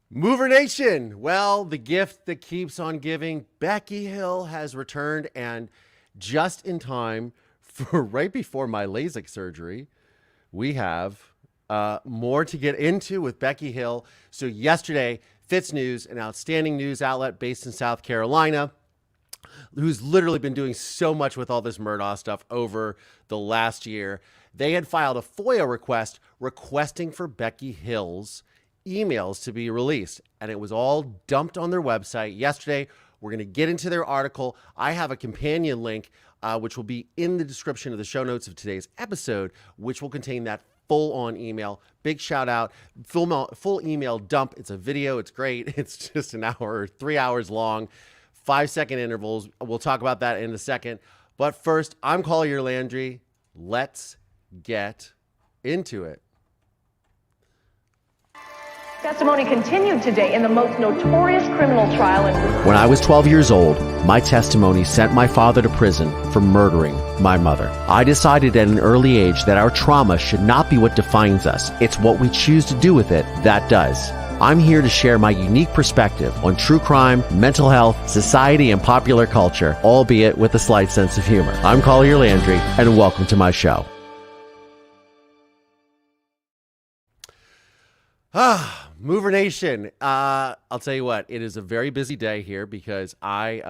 Mover Nation. Well, the gift that keeps on giving. Becky Hill has returned, and just in time for right before my LASIK surgery, we have more to get into with Becky Hill. So yesterday, Fitz News, an outstanding news outlet based in South Carolina, who's literally been doing so much with all this Murdaugh stuff over the last year, they had filed a FOIA request requesting for Becky Hill's emails to be released. And it was all dumped on their website yesterday. We're going to get into their article. I have a companion link, which will be in the description of the show notes of today's episode, which will contain that full-on email. Big shout out. Full email dump. It's a video. It's great. It's just an hour, 3 hours long, 5-second intervals. We'll talk about that in a second. But first, I'm Collier Landry. Let's get into it. Testimony continued today in the most notorious criminal trial in... When I was 12 years old, my testimony sent my father to prison for murdering my mother. I decided at an early age that our trauma should not be what defines us. It's what we choose to do with it that does. I'm here to share my unique perspective on true crime, mental health, society, and popular culture, albeit with a slight sense of humor. I'm Collier Landry, and welcome to my show. Mover Nation. I'll tell you what, it is a very busy day here because I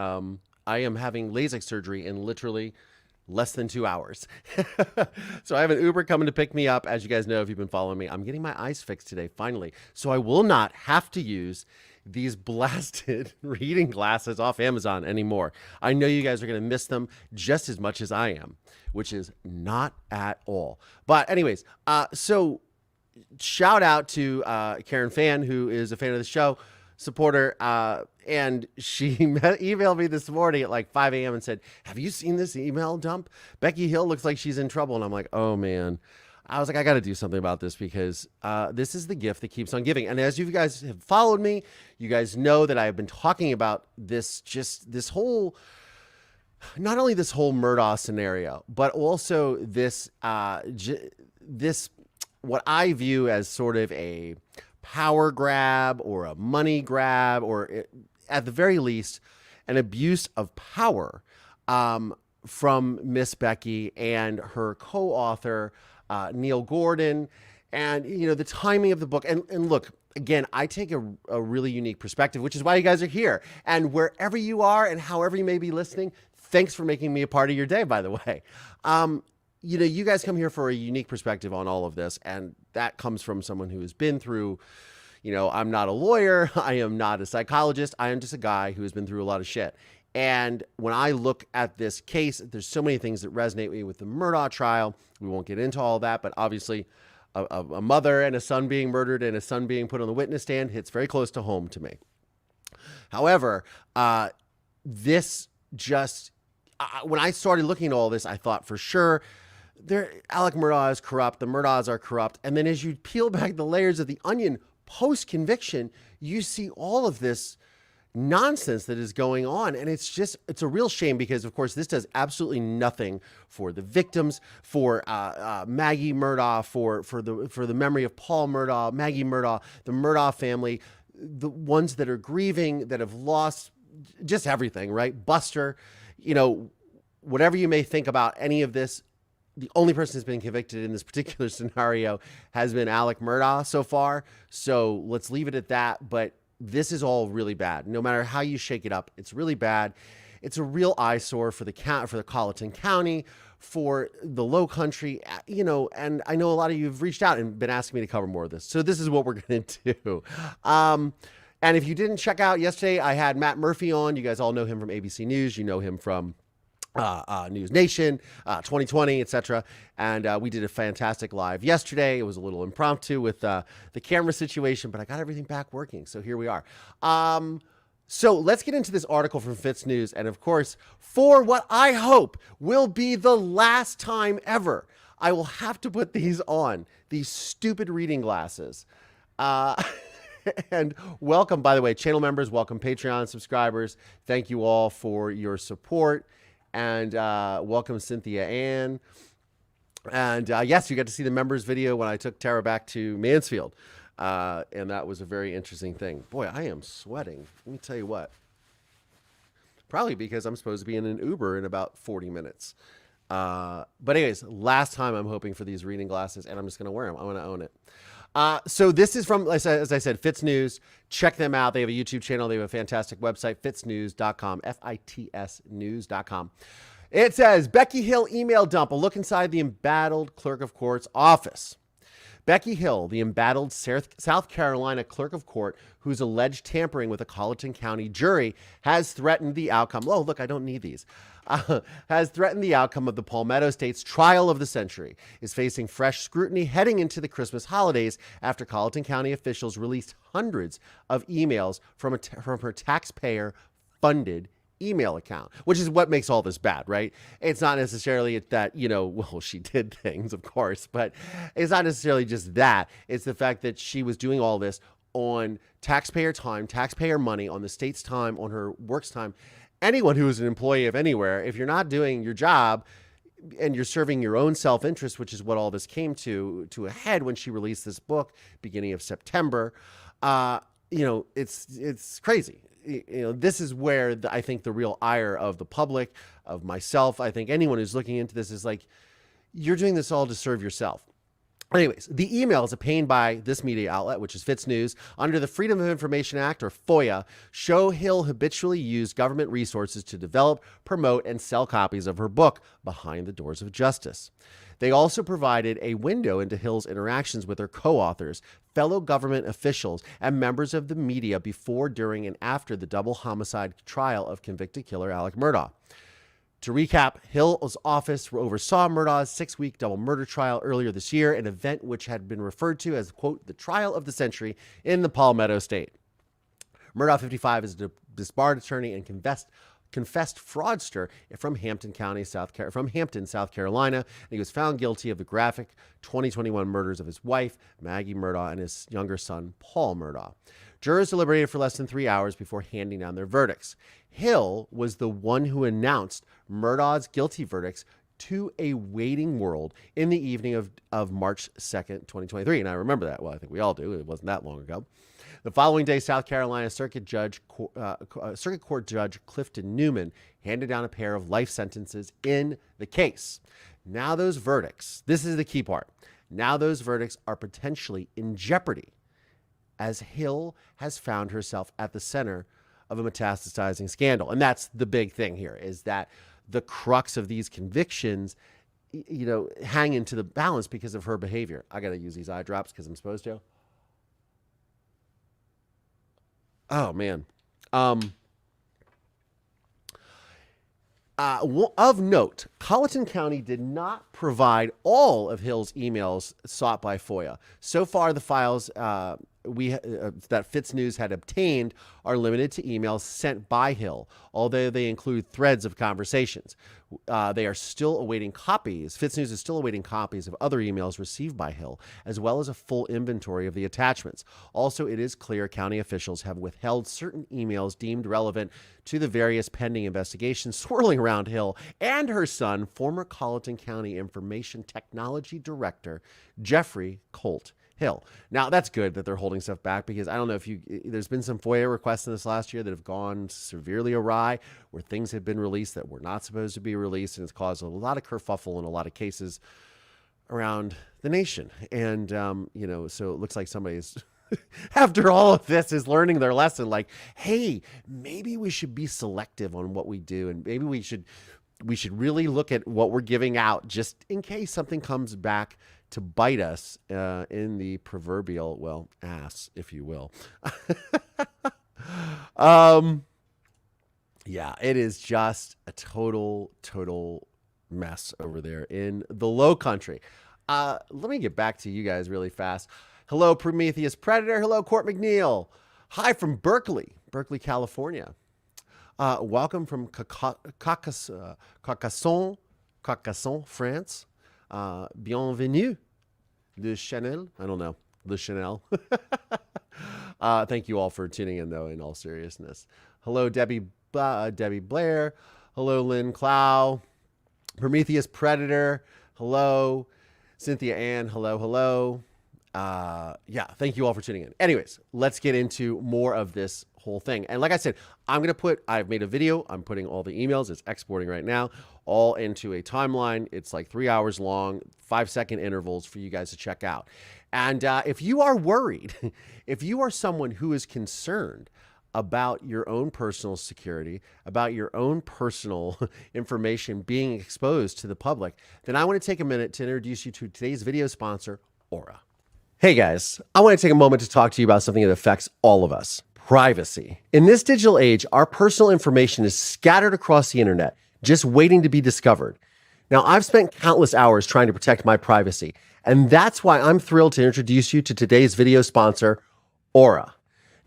am having LASIK surgery in literally less than 2 hours. So I have an Uber coming to pick me up. As you guys know, if you've been following me, I'm getting my eyes fixed today, finally. So I will not have to use these blasted reading glasses off Amazon anymore. I know you guys are going to miss them just as much as I am, which is not at all. But anyways, so shout out to Karen Fan, who is a fan of the show, supporter, and she emailed me this morning at like 5 a.m. and said, have you seen this email dump? Becky Hill looks like she's in trouble. And I'm like, oh man. I was like, I got to do something about this because this is the gift that keeps on giving. And as you guys have followed me, you guys know that I have been talking about this whole, not only this whole Murdaugh scenario, but also this what I view as sort of a power grab or a money grab, or at the very least, an abuse of power from Miss Becky and her co-author, Neil Gordon. And, you know, the timing of the book. And look, again, I take a really unique perspective, which is why you guys are here. And wherever you are and however you may be listening, thanks for making me a part of your day, by the way. You know, you guys come here for a unique perspective on all of this, and that comes from someone who has been through, you know, I'm not a lawyer, I am not a psychologist, I am just a guy who has been through a lot of shit. And when I look at this case, there's so many things that resonate with me with the Murdaugh trial. We won't get into all that, but obviously a mother and a son being murdered and a son being put on the witness stand hits very close to home to me. However, this just, when I started looking at all this, I thought for sure, Alec Murdaugh is corrupt. The Murdaughs are corrupt. And then as you peel back the layers of the onion post-conviction, you see all of this nonsense that is going on. And it's a real shame because, of course, this does absolutely nothing for the victims, for Maggie Murdaugh, for the memory of Paul Murdaugh, Maggie Murdaugh, the Murdaugh family, the ones that are grieving, that have lost just everything, right? Buster, you know, whatever you may think about any of this, the only person who's been convicted in this particular scenario has been Alec Murdaugh so far. So let's leave it at that. But this is all really bad. No matter how you shake it up, it's really bad. It's a real eyesore for the Colleton County, for the Low Country, you know, and I know a lot of you have reached out and been asking me to cover more of this. So this is what we're going to do. And if you didn't check out yesterday, I had Matt Murphy on. You guys all know him from ABC News. You know him from News Nation, 2020, etc. And we did a fantastic live yesterday. It was a little impromptu with the camera situation, but I got everything back working. So here we are. So let's get into this article from Fitz News. And of course, for what I hope will be the last time ever, I will have to put these on, these stupid reading glasses. And welcome, by the way, channel members, welcome Patreon subscribers. Thank you all for your support. And welcome Cynthia Ann. And yes, you got to see the members video when I took Tara back to Mansfield. And that was a very interesting thing. Boy, I am sweating. Let me tell you what. Probably because I'm supposed to be in an Uber in about 40 minutes. But anyways, last time I'm hoping for these reading glasses, and I'm just going to wear them. I'm going to own it. So this is from, as I said, Fitz News. Check them out. They have a YouTube channel. They have a fantastic website, fitznews.com, FITS news.com. It says, Becky Hill email dump, a look inside the embattled clerk of court's office. Becky Hill, the embattled South Carolina clerk of court, whose alleged tampering with a Colleton County jury has threatened the outcome. Oh, look, I don't need these. Has threatened the outcome of the Palmetto State's trial of the century, is facing fresh scrutiny heading into the Christmas holidays after Colleton County officials released hundreds of emails from her taxpayer-funded email account, which is what makes all this bad, right? It's not necessarily that, well, she did things, of course, but it's not necessarily just that. It's the fact that she was doing all this on taxpayer time, taxpayer money, on the state's time, on her work's time. Anyone who is an employee of anywhere, if you're not doing your job and you're serving your own self-interest, which is what all this came to a head when she released this book beginning of September, it's crazy. This is where I think the real ire of the public, of myself, I think anyone who's looking into this is like, you're doing this all to serve yourself. Anyways, the emails obtained by this media outlet, which is Fitz News, under the Freedom of Information Act, or FOIA, show Hill habitually used government resources to develop, promote, and sell copies of her book, Behind the Doors of Justice. They also provided a window into Hill's interactions with her co-authors, fellow government officials, and members of the media before, during, and after the double homicide trial of convicted killer Alec Murdaugh. To recap, Hill's office oversaw Murdaugh's 6-week double murder trial earlier this year, an event which had been referred to as, quote, the trial of the century in the Palmetto State. Murdaugh, 55, is a disbarred attorney and confessed fraudster from Hampton, South Carolina. And he was found guilty of the graphic 2021 murders of his wife, Maggie Murdaugh, and his younger son, Paul Murdaugh. Jurors deliberated for less than 3 hours before handing down their verdicts. Hill was the one who announced Murdaugh's guilty verdicts to a waiting world in the evening of March 2nd, 2023. And I remember that. Well, I think we all do. It wasn't that long ago. The following day, South Carolina Circuit Court Judge Clifton Newman handed down a pair of life sentences in the case. Now those verdicts, this is the key part, now those verdicts are potentially in jeopardy, as Hill has found herself at the center of a metastasizing scandal. And that's the big thing here, is that the crux of these convictions, hang into the balance because of her behavior. I got to use these eye drops because I'm supposed to. Oh, man. Of note, Colleton County did not provide all of Hill's emails sought by FOIA. So far, the files that Fitz News had obtained are limited to emails sent by Hill, although they include threads of conversations. They are still awaiting copies. Fitz News is still awaiting copies of other emails received by Hill, as well as a full inventory of the attachments. Also, it is clear county officials have withheld certain emails deemed relevant to the various pending investigations swirling around Hill and her son, former Colleton County Information Technology Director Jeffrey Colt Hill. Now, that's good that they're holding stuff back, because I don't know if there's been some FOIA requests in this last year that have gone severely awry, where things have been released that were not supposed to be released, and it's caused a lot of kerfuffle in a lot of cases around the nation. And, so it looks like somebody's, after all of this, is learning their lesson, like, hey, maybe we should be selective on what we do, and maybe we should really look at what we're giving out, just in case something comes back to bite us in the proverbial, ass, if you will. Yeah, it is just a total mess over there in the Low Country. Let me get back to you guys really fast. Hello, Prometheus Predator. Hello, Court McNeil. Hi from Berkeley, California. Welcome from Carcassonne, France. Bienvenue, Le Chanel. I don't know. Le Chanel. Thank you all for tuning in, though, in all seriousness. Hello, Debbie Blair. Hello, Lynn Clow. Prometheus Predator. Hello. Cynthia Ann. Hello. yeah, thank you all for tuning in. Anyways, let's get into more of this whole thing. And like I said, I've made a video. I'm putting all the emails. It's exporting right now, all into a timeline. It's like 3 hours long, 5-second intervals for you guys to check out. And if you are worried, if you are someone who is concerned about your own personal security, about your own personal information being exposed to the public, then I want to take a minute to introduce you to today's video sponsor, Aura. Hey guys, I want to take a moment to talk to you about something that affects all of us: privacy. In this digital age, our personal information is scattered across the internet, just waiting to be discovered. Now, I've spent countless hours trying to protect my privacy, and that's why I'm thrilled to introduce you to today's video sponsor, Aura.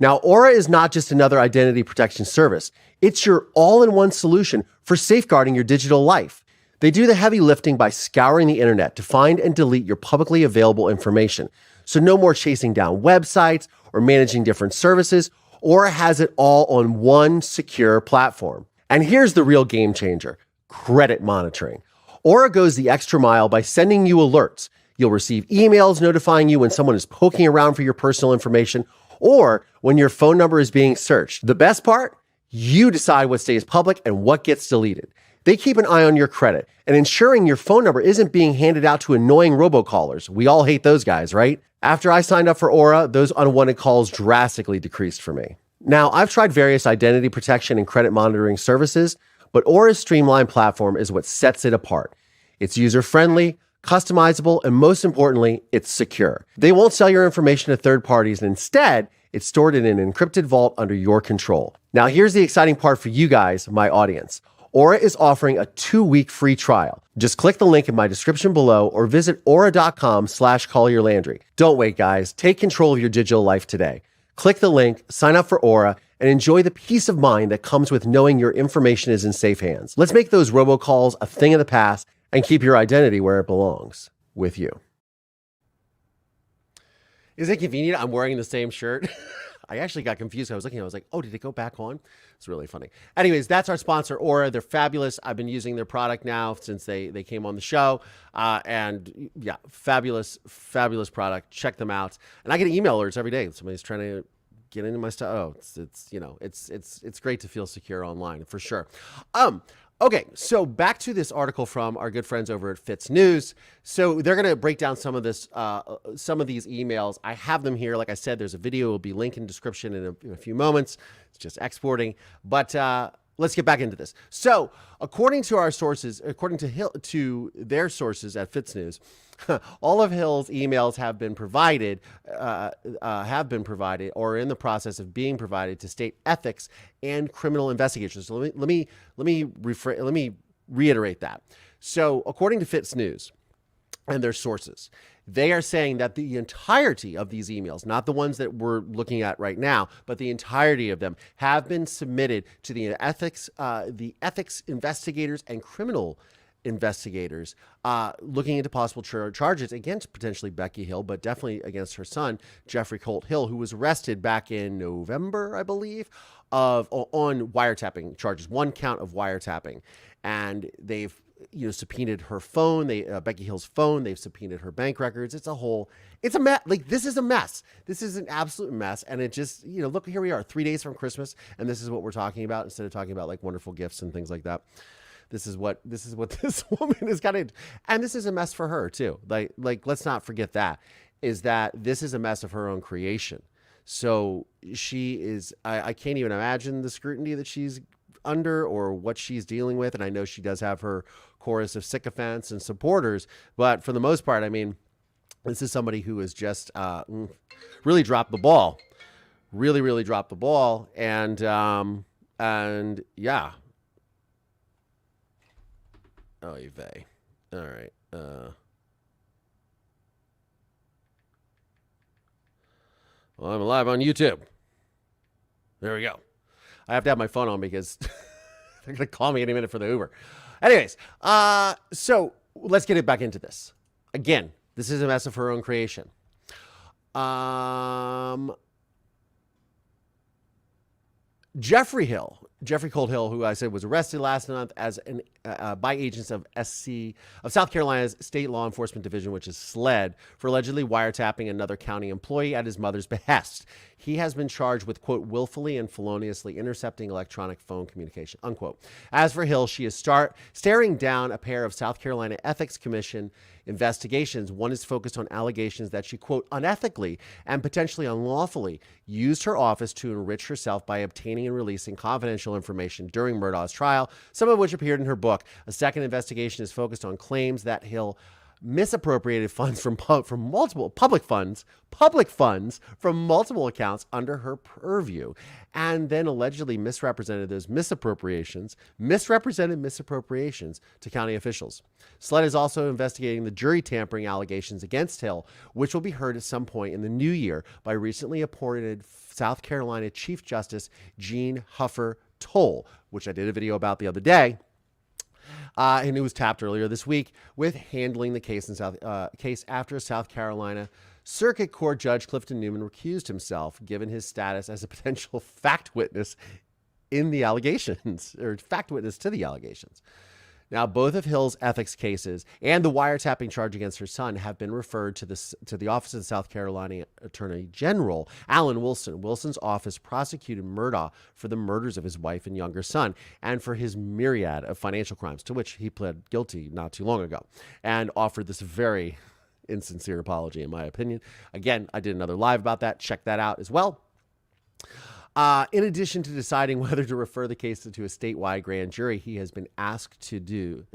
Now, Aura is not just another identity protection service. It's your all-in-one solution for safeguarding your digital life. They do the heavy lifting by scouring the internet to find and delete your publicly available information. So no more chasing down websites or managing different services. Aura has it all on one secure platform. And here's the real game changer: credit monitoring. Aura goes the extra mile by sending you alerts. You'll receive emails notifying you when someone is poking around for your personal information or when your phone number is being searched. The best part? You decide what stays public and what gets deleted. They keep an eye on your credit and ensuring your phone number isn't being handed out to annoying robocallers. We all hate those guys, right? After I signed up for Aura, those unwanted calls drastically decreased for me. Now, I've tried various identity protection and credit monitoring services, but Aura's streamlined platform is what sets it apart. It's user-friendly, customizable, and most importantly, it's secure. They won't sell your information to third parties, and instead, it's stored in an encrypted vault under your control. Now, here's the exciting part for you guys, my audience. Aura is offering a 2-week free trial. Just click the link in my description below or visit aura.com/callyourlandry. Don't wait, guys. Take control of your digital life today. Click the link, sign up for Aura, and enjoy the peace of mind that comes with knowing your information is in safe hands. Let's make those robocalls a thing of the past and keep your identity where it belongs, with you. Is it convenient? I'm wearing the same shirt. I actually got confused. I was like, oh, did it go back on? It's really funny. Anyways, that's our sponsor, Aura. They're fabulous. I've been using their product now since they came on the show. And yeah, fabulous, fabulous product. Check them out. And I get email alerts every day. Somebody's trying to get into my stuff. Oh, it's great to feel secure online for sure. Okay, so back to this article from our good friends over at Fitz News. So they're going to break down some of this, some of these emails. I have them here. Like I said, there's a video. It will be linked in the description in a few moments. It's just exporting. But let's get back into this. So according to our sources, according to their sources at Fitz News, all of Hill's emails have been provided or in the process of being provided to state ethics and criminal investigations. So let me reiterate that. So according to Fitz News and their sources, they are saying that the entirety of these emails, not the ones that we're looking at right now, but the entirety of them have been submitted to the ethics investigators and criminal investigators looking into possible charges against potentially Becky Hill, but definitely against her son, Jeffrey Colt Hill, who was arrested back in November, I believe, on wiretapping charges, 1 count of wiretapping. And they've subpoenaed her phone, Becky Hill's phone. They've subpoenaed her bank records. It's a mess. Like, this is a mess. This is an absolute mess. And it just, look, here we are 3 days from Christmas. And this is what we're talking about instead of talking about like wonderful gifts and things like that. This is what this woman has got to, and this is a mess for her too. Like let's not forget that this is a mess of her own creation. So she is, I can't even imagine the scrutiny that she's under or what she's dealing with. And I know she does have her chorus of sycophants and supporters, but for the most part, I mean, this is somebody who has just really dropped the ball, really dropped the ball. And yeah. Oh, vey. All right. Well, I'm live on YouTube. There we go. I have to have my phone on because they're going to call me any minute for the Uber. Anyways, so let's get it back into this. Again, this is a mess of her own creation. Jeffrey Colt Hill, who I said was arrested last month as by agents of South Carolina's State Law Enforcement Division, which is SLED, for allegedly wiretapping another county employee at his mother's behest. He has been charged with, quote, willfully and feloniously intercepting electronic phone communication, unquote. As for Hill, she is staring down a pair of South Carolina Ethics Commission investigations. One is focused on allegations that she, quote, unethically and potentially unlawfully used her office to enrich herself by obtaining and releasing confidential information during Murdaugh's trial, some of which appeared in her book. A second investigation is focused on claims that Hill misappropriated funds from multiple public funds from multiple accounts under her purview, and then allegedly misrepresented those misappropriations to county officials. SLED is also investigating the jury tampering allegations against Hill, which will be heard at some point in the new year by recently appointed South Carolina Chief Justice Jean Huffer Toll, which I did a video about the other day. And it was tapped earlier this week with handling the case case after a South Carolina Circuit Court Judge Clifton Newman recused himself, given his status as a potential fact witness in the allegations, or fact witness to the allegations. Now, both of Hill's ethics cases and the wiretapping charge against her son have been referred to the Office of the South Carolina Attorney General, Alan Wilson. Wilson's office prosecuted Murdaugh for the murders of his wife and younger son and for his myriad of financial crimes, to which he pled guilty not too long ago, and offered this very insincere apology, in my opinion. Again, I did another live about that. Check that out as well. In addition to deciding whether to refer the case to a statewide grand jury, he has been asked to do,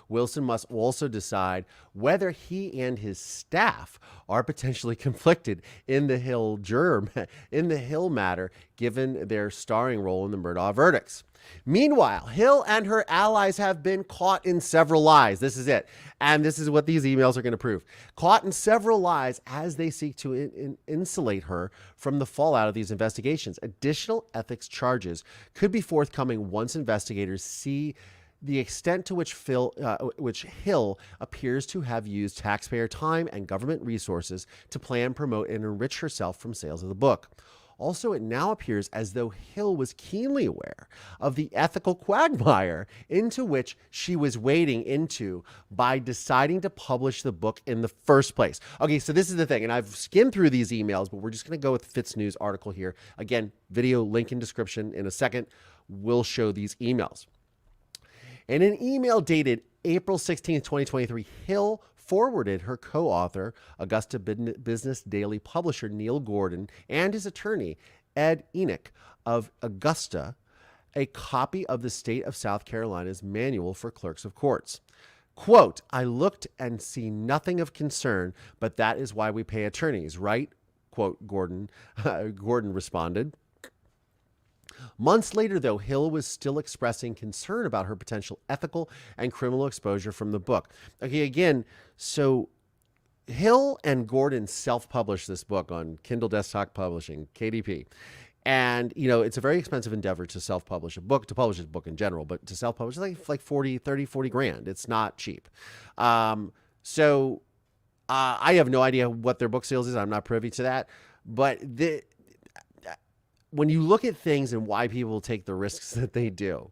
Wilson must also decide whether he and his staff are potentially conflicted in the Hill matter, given their starring role in the Murdaugh verdicts. Meanwhile, Hill and her allies have been caught in several lies. This is it. And this is what these emails are going to prove. Caught in several lies as they seek to insulate her from the fallout of these investigations. Additional ethics charges could be forthcoming once investigators see the extent to which Hill appears to have used taxpayer time and government resources to plan, promote, and enrich herself from sales of the book. Also, it now appears as though Hill was keenly aware of the ethical quagmire into which she was wading into by deciding to publish the book in the first place. Okay, so this is the thing, and I've skimmed through these emails, but we're just going to go with the Fitz News article here. Again, video link in description in a second. We'll show these emails. In an email dated April 16th, 2023, Hill forwarded her co-author, Augusta Business Daily publisher Neil Gordon, and his attorney, Ed Enoch of Augusta, a copy of the state of South Carolina's Manual for Clerks of Courts. Quote, I looked and see nothing of concern, but that is why we pay attorneys, right? Quote, Gordon responded. Months later, though, Hill was still expressing concern about her potential ethical and criminal exposure from the book. Okay, again, so Hill and Gordon self-published this book on Kindle Desktop Publishing, KDP. And, you know, it's a very expensive endeavor to self-publish a book, to publish a book in general, but to self-publish it's like 40 grand. It's not cheap. So I have no idea what their book sales is. I'm not privy to that. But when you look at things and why people take the risks that they do,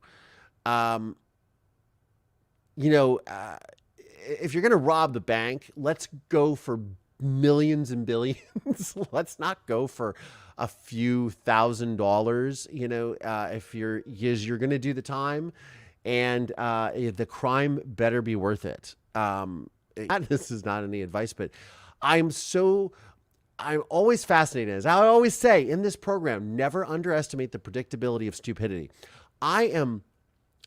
if you're going to rob the bank, let's go for millions and billions. Let's not go for a few $1,000s, if you're going to do the time, and the crime better be worth it. This is not any advice, but I'm always fascinated, as I always say in this program, never underestimate the predictability of stupidity. I am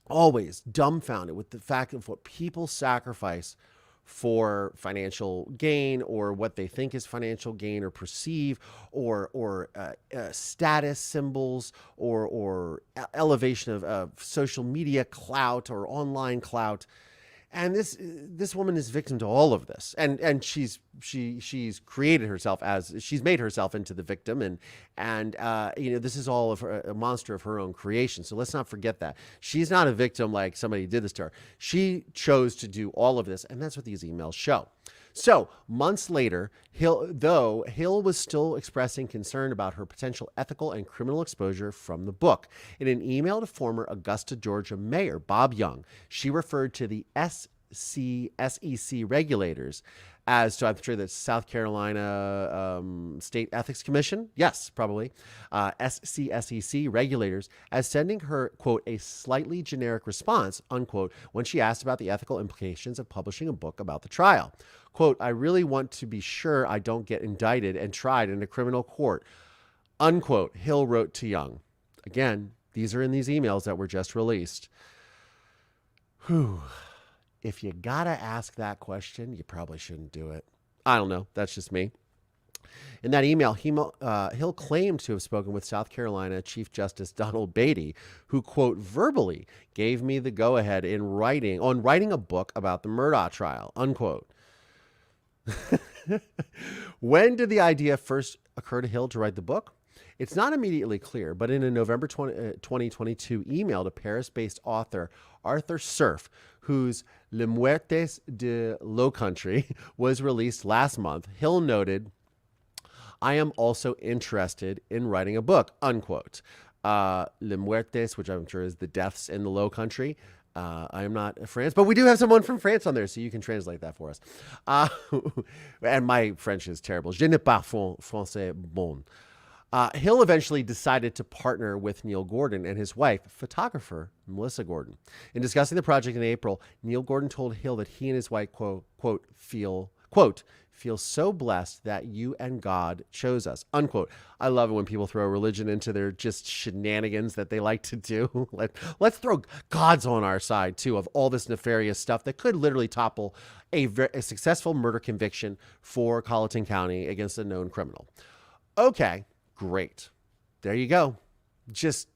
always dumbfounded with the fact of what people sacrifice for financial gain, or what they think is financial gain or perceive, or status symbols, or elevation of social media clout or online clout. And this woman is victim to all of this, and she's created herself she's made herself into the victim, and this is all of a monster of her own creation. So let's not forget that she's not a victim like somebody did this to her. She chose to do all of this, and that's what these emails show. So, months later, Hill was still expressing concern about her potential ethical and criminal exposure from the book. In an email to former Augusta, Georgia Mayor Bob Young, she referred to the SEC regulators as to, I'm sure that's South Carolina State Ethics Commission. Yes, probably. SEC regulators as sending her, quote, a slightly generic response, unquote, when she asked about the ethical implications of publishing a book about the trial. Quote, I really want to be sure I don't get indicted and tried in a criminal court, unquote, Hill wrote to Young. Again, these are in these emails that were just released. Whew. If you gotta ask that question, you probably shouldn't do it. I don't know. That's just me. In that email, Hill claimed to have spoken with South Carolina Chief Justice Donald Beatty, who, quote, verbally gave me the go-ahead on writing a book about the Murdaugh trial, unquote. When did the idea first occur to Hill to write the book? It's not immediately clear, but in a November 2022 email to Paris-based author Arthur Cerf, whose Les Muertes de Low Country was released last month, Hill noted, I am also interested in writing a book, unquote. Les Muertes, which I'm sure is the deaths in the Low Country. I am not France, but we do have someone from France on there, so you can translate that for us. And my French is terrible. Je ne parle français bon. Hill eventually decided to partner with Neil Gordon and his wife, photographer Melissa Gordon. In discussing the project in April, Neil Gordon told Hill that he and his wife, quote, feel so blessed that you and God chose us, unquote. I love it when people throw religion into their just shenanigans that they like to do. Let's throw God's on our side, too, of all this nefarious stuff that could literally topple a successful murder conviction for Colleton County against a known criminal. Okay. Great. There you go. Just,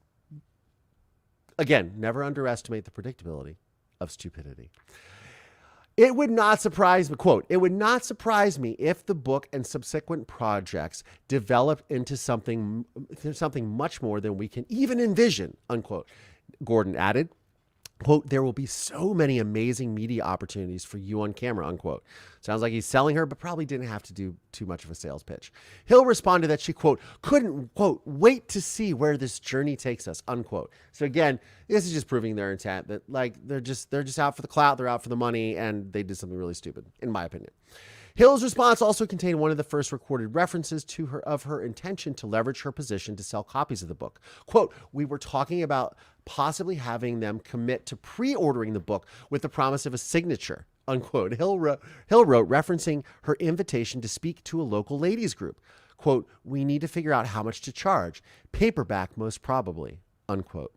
again, never underestimate the predictability of stupidity. It would not surprise me, quote, it would not surprise me if the book and subsequent projects developed into something much more than we can even envision, unquote. Gordon added, quote, there will be so many amazing media opportunities for you on camera, unquote. Sounds like he's selling her, but probably didn't have to do too much of a sales pitch. Hill responded that she, quote, couldn't, quote, wait to see where this journey takes us, unquote. So again, this is just proving their intent that like they're just out for the clout, they're out for the money, and they did something really stupid, in my opinion. Hill's response also contained one of the first recorded references to her intention to leverage her position to sell copies of the book. Quote, we were talking about possibly having them commit to pre-ordering the book with the promise of a signature, unquote. Hill wrote, referencing her invitation to speak to a local ladies group. Quote, we need to figure out how much to charge. Paperback, most probably, unquote.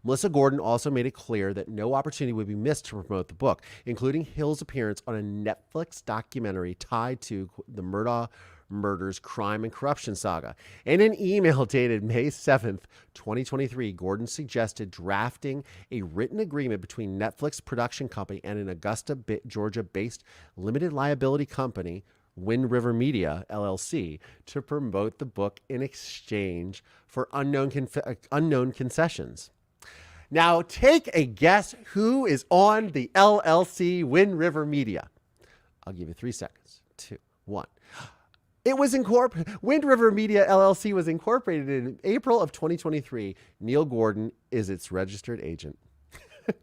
Melissa Gordon also made it clear that no opportunity would be missed to promote the book, including Hill's appearance on a Netflix documentary tied to the Murdaugh murders, crime, and corruption saga. In an email dated May 7th, 2023, Gordon suggested drafting a written agreement between Netflix production company and an Augusta, Georgia-based limited liability company, Wind River Media, LLC, to promote the book in exchange for unknown concessions. Now, take a guess who is on the LLC Wind River Media. I'll give you 3 seconds. 2, 1. It was Wind River Media LLC was incorporated in April of 2023. Neil Gordon is its registered agent.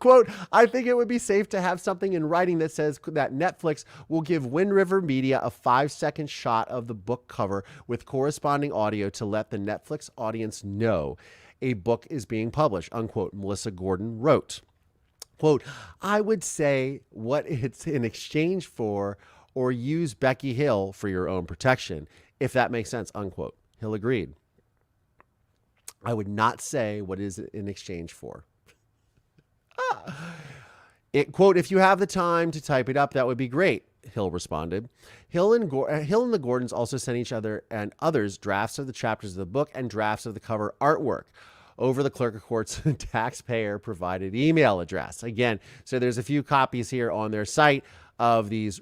Quote, I think it would be safe to have something in writing that says that Netflix will give Wind River Media a 5-second shot of the book cover with corresponding audio to let the Netflix audience know a book is being published, unquote, Melissa Gordon wrote. Quote, I would say what it's in exchange for or use Becky Hill for your own protection, if that makes sense, unquote. Hill agreed. I would not say what is it in exchange for. It, quote, if you have the time to type it up, that would be great, Hill responded. Hill and the Gordons also sent each other and others drafts of the chapters of the book and drafts of the cover artwork over the clerk of court's taxpayer-provided email address. Again, so there's a few copies here on their site of these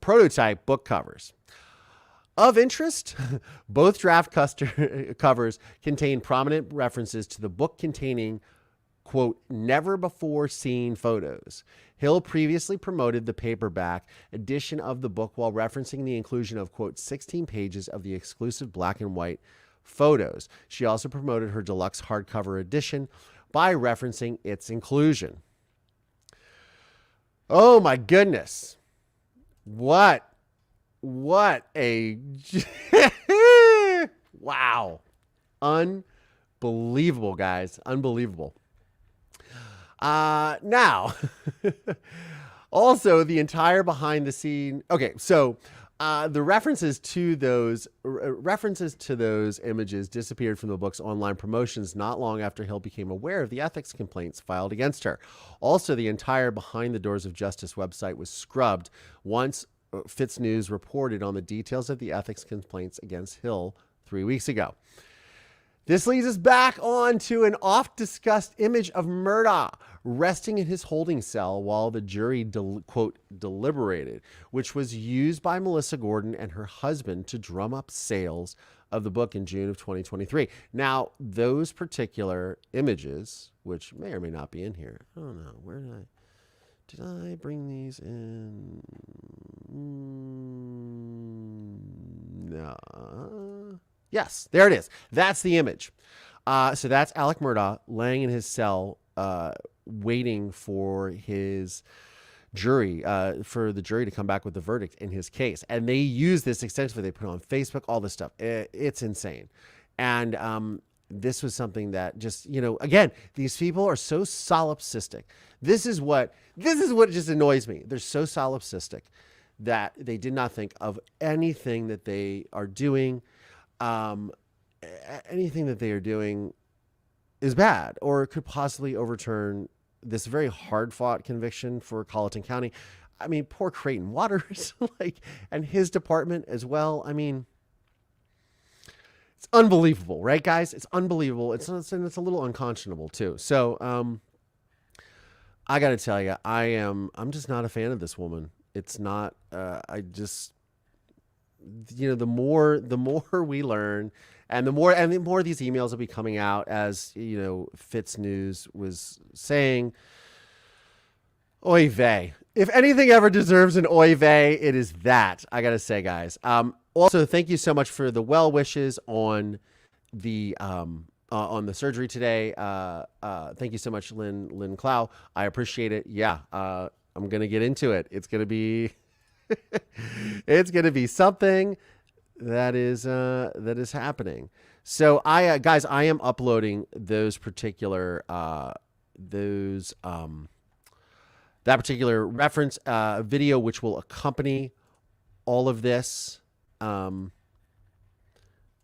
prototype book covers. Of interest, both draft covers contain prominent references to the book containing quote, never before seen photos. Hill previously promoted the paperback edition of the book while referencing the inclusion of, quote, 16 pages of the exclusive black and white photos. She also promoted her deluxe hardcover edition by referencing its inclusion. Oh my goodness. What a wow. Unbelievable, guys. Unbelievable. Now, also the entire behind the scene. Okay, so the references to those images disappeared from the book's online promotions not long after Hill became aware of the ethics complaints filed against her. Also, the entire Behind the Doors of Justice website was scrubbed once Fitz News reported on the details of the ethics complaints against Hill 3 weeks ago. This leads us back on to an oft-discussed image of Murdaugh resting in his holding cell while the jury, quote, deliberated, which was used by Melissa Gordon and her husband to drum up sales of the book in June of 2023. Now, those particular images, which may or may not be in here, I don't know, where did I bring these in? No. Yes, there it is. That's the image. So that's Alec Murdaugh laying in his cell, waiting for his jury, for the jury to come back with the verdict in his case. And they use this extensively. They put it on Facebook, all this stuff. It's insane. And this was something that just, again, these people are so solipsistic. This is what just annoys me. They're so solipsistic that they did not think of anything that they are doing. Anything that they are doing is bad or could possibly overturn this very hard-fought conviction for Colleton County. I mean, poor Creighton Waters, and his department as well. I mean, it's unbelievable, right, guys? It's unbelievable. It's a little unconscionable too. So, I got to tell you, I'm just not a fan of this woman. It's not. The more we learn, and the more these emails will be coming out, as Fitz News was saying. Oy vey. If anything ever deserves an oy vey, it is that. I gotta say, guys. Also, thank you so much for the well wishes on the surgery today. Thank you so much, Lynn Clow. I appreciate it. Yeah. I'm gonna get into it. It's gonna be. It's going to be something that is happening. So I am uploading those particular that particular reference video, which will accompany all of this. And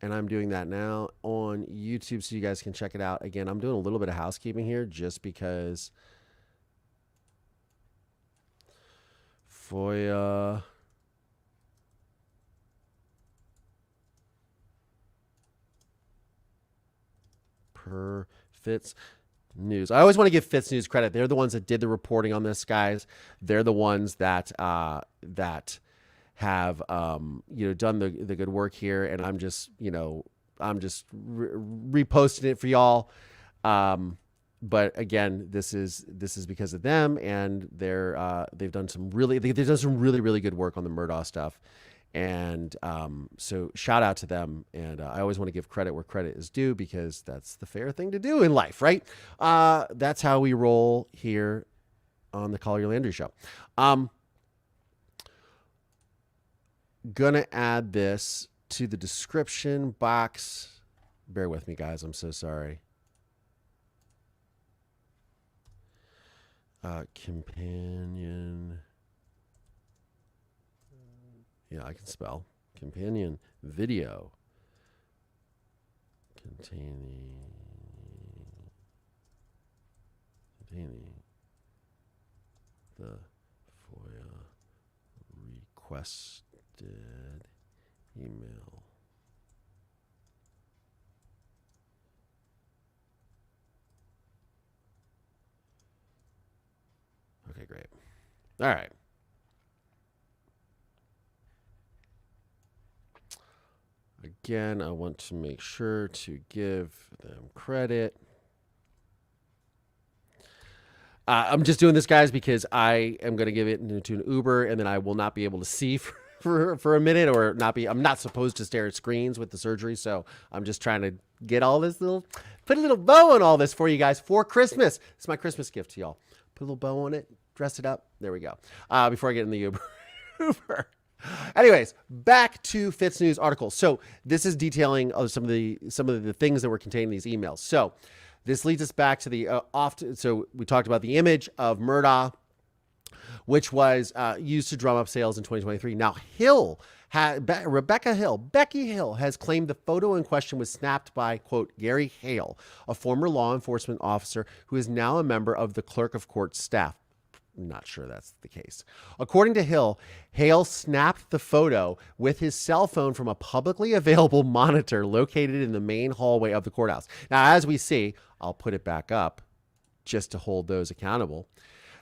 I'm doing that now on YouTube so you guys can check it out. Again, I'm doing a little bit of housekeeping here just because FOIA. Per Fitz News. I always want to give Fitz News credit. They're the ones that did the reporting on this, guys. They're the ones that have done the good work here, and I'm just reposting it for y'all. But again, this is because of them, and they've done some really good work on the Murdaugh stuff, and so shout out to them. And I always want to give credit where credit is due because that's the fair thing to do in life, right? That's how we roll here on the Collier Landry Show. Gonna add this to the description box. Bear with me, guys. I'm so sorry. Companion. Yeah, I can spell. Companion video containing the FOIA requested email. Okay, great. All right. Again, I want to make sure to give them credit. I'm just doing this, guys, because I am going to give it to an Uber, and then I will not be able to see for a minute, or not be. I'm not supposed to stare at screens with the surgery, so I'm just trying to get all this put a little bow on all this for you guys for Christmas. It's my Christmas gift to y'all. Put a little bow on it, dress it up. There we go. Before I get in the Uber. Anyways, back to Fitz News article. So this is detailing some of the things that were contained in these emails. So this leads us back to the so we talked about the image of Murdaugh, which was used to drum up sales in 2023. Now, Becky Hill has claimed the photo in question was snapped by, quote, Gary Hale, a former law enforcement officer who is now a member of the clerk of court staff. Not sure that's the case. According to Hill, Hale snapped the photo with his cell phone from a publicly available monitor located in the main hallway of the courthouse. Now, as we see, I'll put it back up just to hold those accountable.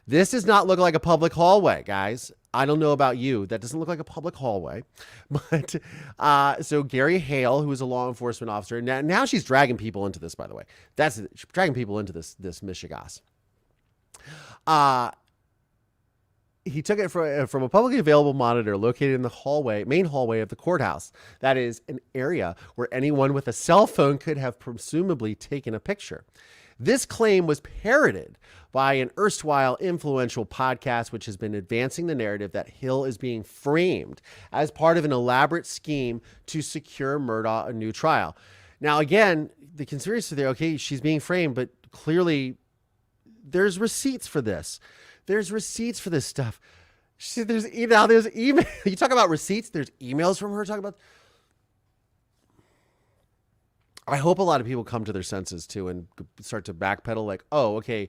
This does not look like a public hallway, guys. I don't know about you. That doesn't look like a public hallway. But so Gary Hale, who is a law enforcement officer, now she's dragging people into this, by the way. She's dragging people into this mishigas. He took it from a publicly available monitor located in the main hallway of the courthouse. That is an area where anyone with a cell phone could have presumably taken a picture. This claim was parroted by an erstwhile influential podcast, which has been advancing the narrative that Hill is being framed as part of an elaborate scheme to secure Murdaugh a new trial. Now, again, the conspiracy there, okay, she's being framed, but clearly there's receipts for this. There's receipts for this stuff. There's email. You talk about receipts. There's emails from her talking about. I hope a lot of people come to their senses too and start to backpedal. Like, oh, okay,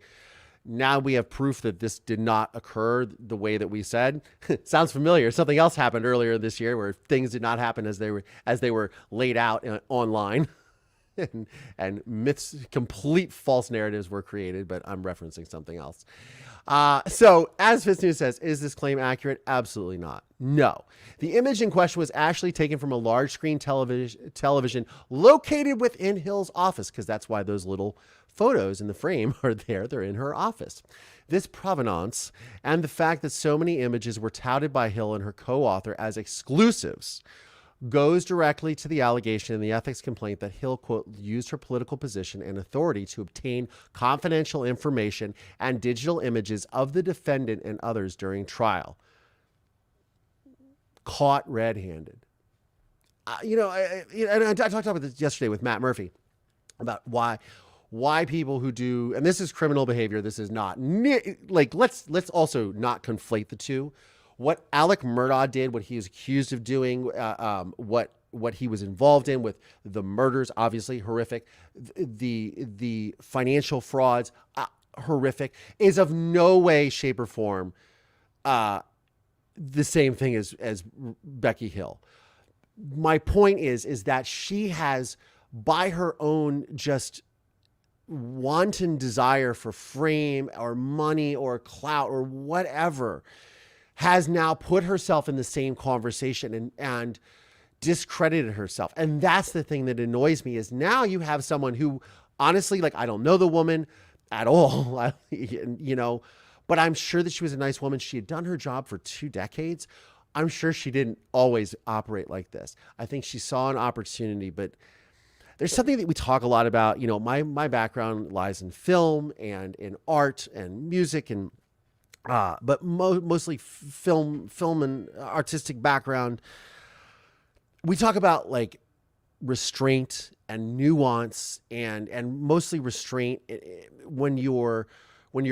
now we have proof that this did not occur the way that we said. Sounds familiar. Something else happened earlier this year where things did not happen as they were laid out online. and myths, complete false narratives were created, but I'm referencing something else. So as Fitz News says, is this claim accurate? Absolutely not. No. The image in question was actually taken from a large screen television located within Hill's office, because that's why those little photos in the frame are there. They're in her office. This provenance and the fact that so many images were touted by Hill and her co-author as exclusives goes directly to the allegation in the ethics complaint that Hill, quote, used her political position and authority to obtain confidential information and digital images of the defendant and others during trial. Caught red-handed. I talked about this yesterday with Matt Murphy about why people who do, and this is criminal behavior, this is not, like, let's also not conflate the two. What Alec Murdaugh did, what he was accused of doing, what he was involved in with the murders, obviously horrific, the financial frauds, horrific, is of no way, shape, or form the same thing as Becky Hill. My point is that she has, by her own just wanton desire for fame or money or clout or whatever, has now put herself in the same conversation and discredited herself. And that's the thing that annoys me, is now you have someone who, honestly, like, I don't know the woman at all, but I'm sure that she was a nice woman. She had done her job for 2 decades. I'm sure she didn't always operate like this. I think she saw an opportunity, but there's something that we talk a lot about. My background lies in film and in art and music and but mostly film and artistic background. We talk about like restraint and nuance and mostly restraint when you're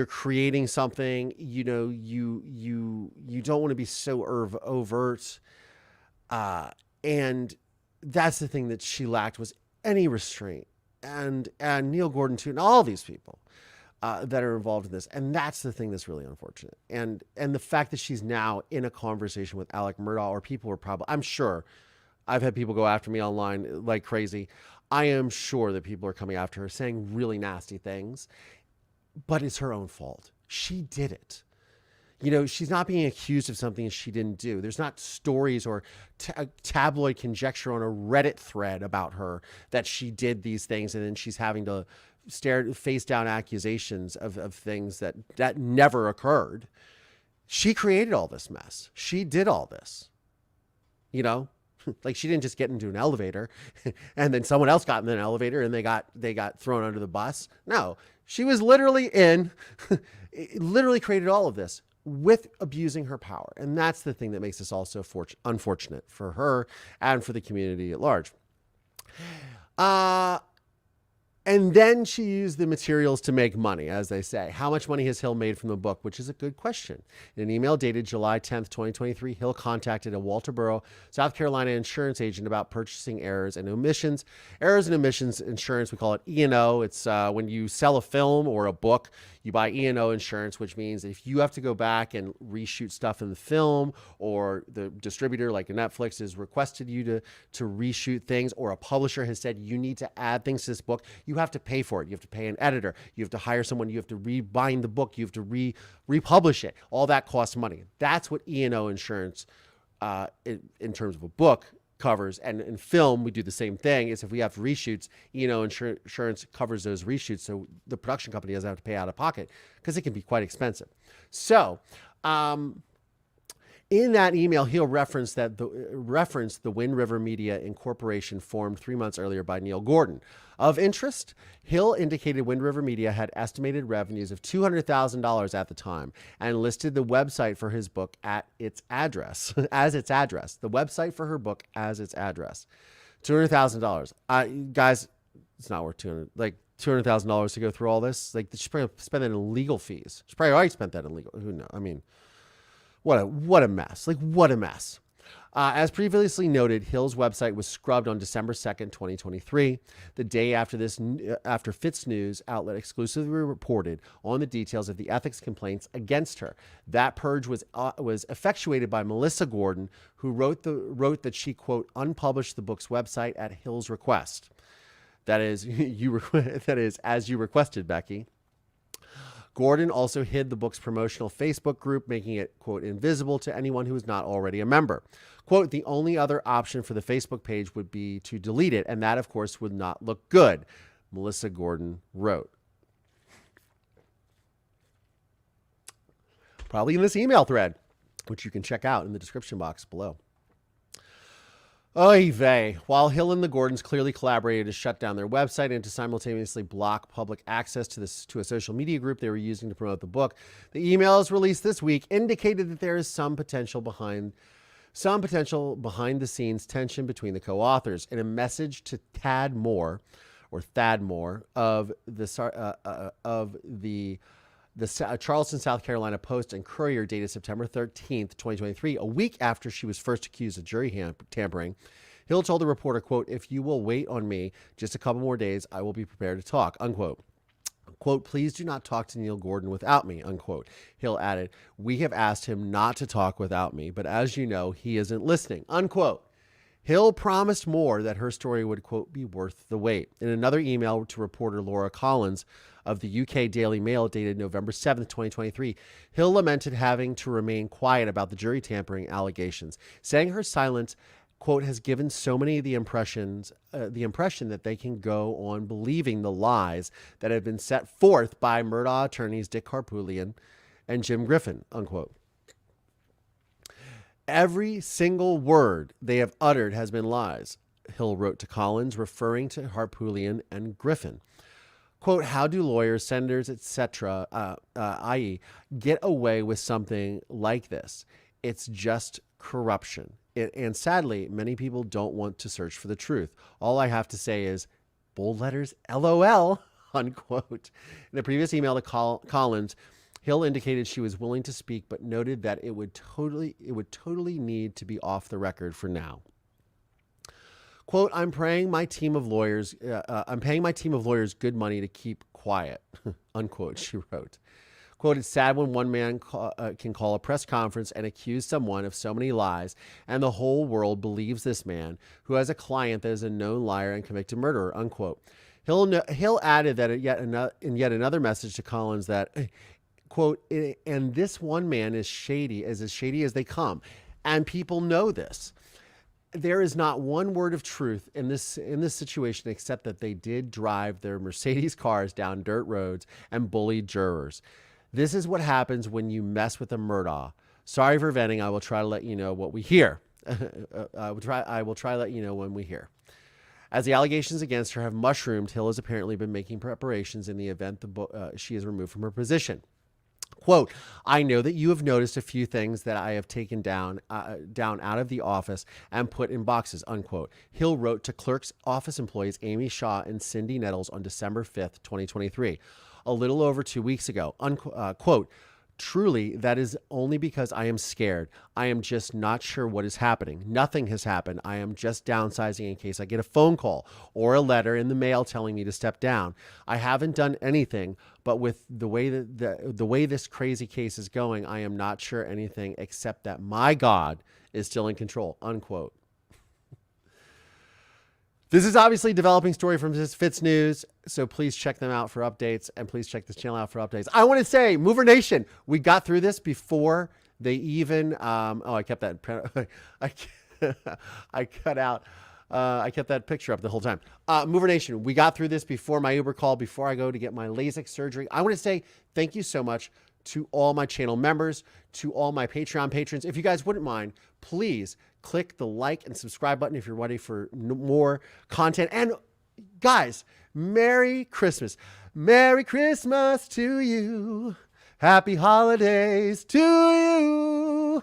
creating something. You don't want to be so overt, and that's the thing that she lacked, was any restraint. And Neil Gordon too, and all these people that are involved in this. And that's the thing that's really unfortunate. And the fact that she's now in a conversation with Alec Murdaugh, or people are probably, I'm sure I've had people go after me online like crazy. I am sure that people are coming after her saying really nasty things, but it's her own fault. She did it. She's not being accused of something she didn't do. There's not stories or tabloid conjecture on a Reddit thread about her that she did these things, and then she's having to face down accusations of things that never occurred. She created all this mess. She did all this, you know, like she didn't just get into an elevator and then someone else got in an elevator and they got thrown under the bus. No, she was literally literally created all of this with abusing her power. And that's the thing that makes this all so unfortunate for her and for the community at large. And then she used the materials to make money, as they say. How much money has Hill made from the book? Which is a good question. In an email dated July 10th, 2023, Hill contacted a Walterboro, South Carolina insurance agent about purchasing errors and omissions. Errors and omissions insurance, we call it E&O. It's when you sell a film or a book, you buy E&O insurance, which means if you have to go back and reshoot stuff in the film, or the distributor like Netflix has requested you to reshoot things, or a publisher has said you need to add things to this book, you have to pay for it. You have to pay an editor. You have to hire someone. You have to rebind the book. You have to republish it. All that costs money. That's what E&O insurance, in terms of a book, covers. And in film, we do the same thing. Is if we have reshoots, E&O insurance covers those reshoots, so the production company doesn't have to pay out of pocket, because it can be quite expensive. So, in that email, Hill referenced the Wind River Media Incorporation formed 3 months earlier by Neil Gordon. Of interest, Hill indicated Wind River Media had estimated revenues of $200,000 at the time and listed the website for his book as its address. The website for her book as its address. $200,000. Guys, it's not worth $200,000 to go through all this. Like, she probably spent that in legal fees. She probably already spent that in legal. Who knows? I mean, what a mess. Like, what a mess. As previously noted, Hill's website was scrubbed on December 2nd, 2023, the day after Fitz News outlet exclusively reported on the details of the ethics complaints against her. That purge was effectuated by Melissa Gordon, who wrote that she, quote, unpublished the book's website at Hill's request. That is, as you requested, Becky. Gordon also hid the book's promotional Facebook group, making it, quote, invisible to anyone who is not already a member. Quote, the only other option for the Facebook page would be to delete it, and that, of course, would not look good, Melissa Gordon wrote. Probably in this email thread, which you can check out in the description box below. Oy vey. While Hill and the Gordons clearly collaborated to shut down their website and to simultaneously block public access to a social media group they were using to promote the book, the emails released this week indicated that there is some potential behind the scenes tension between the co-authors. In a message to Thad Moore of the Charleston, South Carolina Post and Courier dated September 13th, 2023, a week after she was first accused of jury tampering, Hill told the reporter, quote, if you will wait on me just a couple more days, I will be prepared to talk, unquote. Quote, please do not talk to Neil Gordon without me, unquote. Hill added, we have asked him not to talk without me, but as you know, he isn't listening, unquote. Hill promised Moore that her story would, quote, be worth the wait. In another email to reporter Laura Collins of the UK Daily Mail dated November 7th, 2023, Hill lamented having to remain quiet about the jury tampering allegations, saying her silence, quote, has given so many the impression that they can go on believing the lies that have been set forth by Murdaugh attorneys Dick Harpootlian and Jim Griffin, unquote. Every single word they have uttered has been lies, Hill wrote to Collins, referring to Harpootlian and Griffin. Quote, how do lawyers, senators, etc., i.e., get away with something like this? It's just corruption. And sadly, many people don't want to search for the truth. All I have to say is, bold letters, LOL, unquote. In a previous email to Collins, Hill indicated she was willing to speak, but noted that it would totally need to be off the record for now. Quote, I'm paying my team of lawyers good money to keep quiet, unquote, she wrote. Quote, it's sad when one man can call a press conference and accuse someone of so many lies, and the whole world believes this man, who has a client that is a known liar and convicted murderer, unquote. Hill added that in yet another message to Collins that, quote, and this one man is as shady as they come, and people know this. there is not one word of truth in this situation except that they did drive their Mercedes cars down dirt roads and bullied jurors. This is what happens when you mess with a Murdaugh. Sorry for venting. I will try to let you know what we hear. I will try to let you know when we hear. As the allegations against her have mushroomed, Hill has apparently been making preparations in the event she is removed from her position. Quote, I know that you have noticed a few things that I have taken down out of the office and put in boxes, unquote. Hill wrote to clerk's office employees Amy Shaw and Cindy Nettles on December 5th, 2023, a little over 2 weeks ago. Quote, truly, that is only because I am scared. I am just not sure what is happening. Nothing has happened. I am just downsizing in case I get a phone call or a letter in the mail telling me to step down. I haven't done anything, but with the way that the way this crazy case is going, I am not sure anything except that my God is still in control, unquote. This is obviously a developing story from Fitz News, so please check them out for updates, and please check this channel out for updates. I want to say, Mover Nation, we got through this before they even. I kept that. I kept that picture up the whole time. Mover Nation, we got through this before my Uber call, before I go to get my LASIK surgery. I want to say thank you so much to all my channel members, to all my Patreon patrons. If you guys wouldn't mind, please click the like and subscribe button if you're ready for more content. And guys, Merry Christmas. Merry Christmas to you. Happy holidays to you.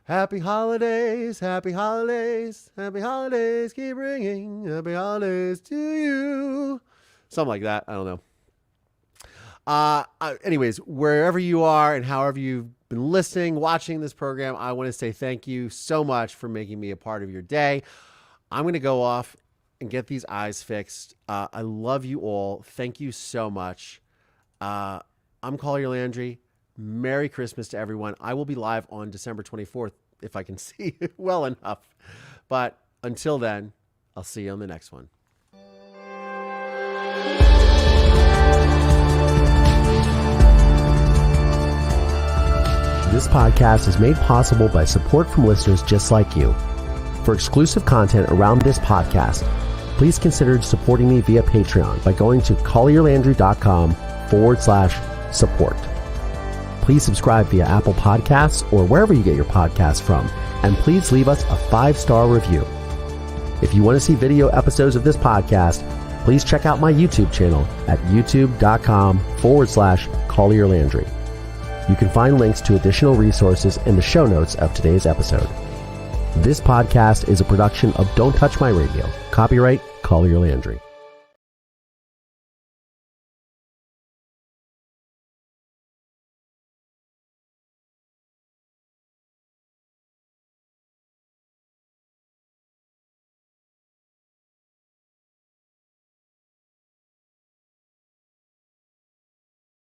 Happy holidays, happy holidays, happy holidays. Keep ringing. Happy holidays to you. Something like that. I don't know. Anyways, wherever you are and however you've been listening, watching this program, I want to say thank you so much for making me a part of your day. I'm going to go off and get these eyes fixed. I love you all. Thank you so much. I'm Collier Landry. Merry Christmas to everyone. I will be live on December 24th if I can see it well enough. But until then, I'll see you on the next one. This podcast is made possible by support from listeners just like you. For exclusive content around this podcast, please consider supporting me via Patreon by going to collierlandry.com/support. Please subscribe via Apple Podcasts or wherever you get your podcasts from, and please leave us a 5-star review. If you want to see video episodes of this podcast, please check out my YouTube channel at youtube.com/collierlandry. You can find links to additional resources in the show notes of today's episode. This podcast is a production of Don't Touch My Radio. Copyright Collier Landry.